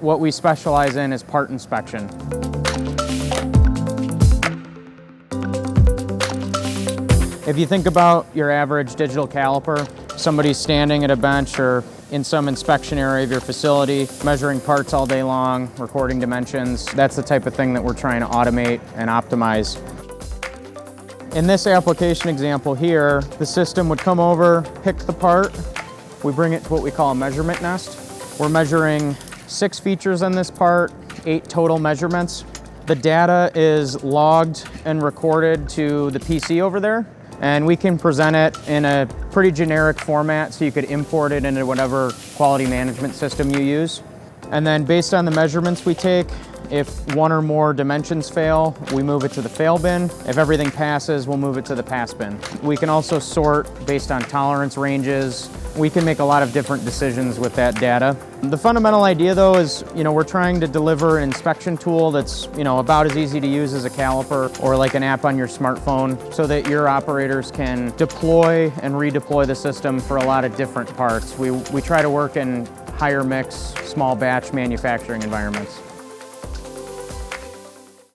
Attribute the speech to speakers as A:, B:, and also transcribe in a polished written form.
A: what we specialize in is part inspection. If you think about your average digital caliper, somebody's standing at a bench or in some inspection area of your facility, measuring parts all day long, recording dimensions. That's the type of thing that we're trying to automate and optimize. In this application example here, the system would come over, pick the part, we bring it to what we call a measurement nest. We're measuring 6 features on this part, 8 total measurements. The data is logged and recorded to the PC over there, and we can present it in a pretty generic format so you could import it into whatever quality management system you use. And then based on the measurements we take, if one or more dimensions fail, we move it to the fail bin. If everything passes, we'll move it to the pass bin. We can also sort based on tolerance ranges. We can make a lot of different decisions with that data. The fundamental idea though is, we're trying to deliver an inspection tool that's, about as easy to use as a caliper or like an app on your smartphone so that your operators can deploy and redeploy the system for a lot of different parts. We try to work in higher mix, small batch manufacturing environments.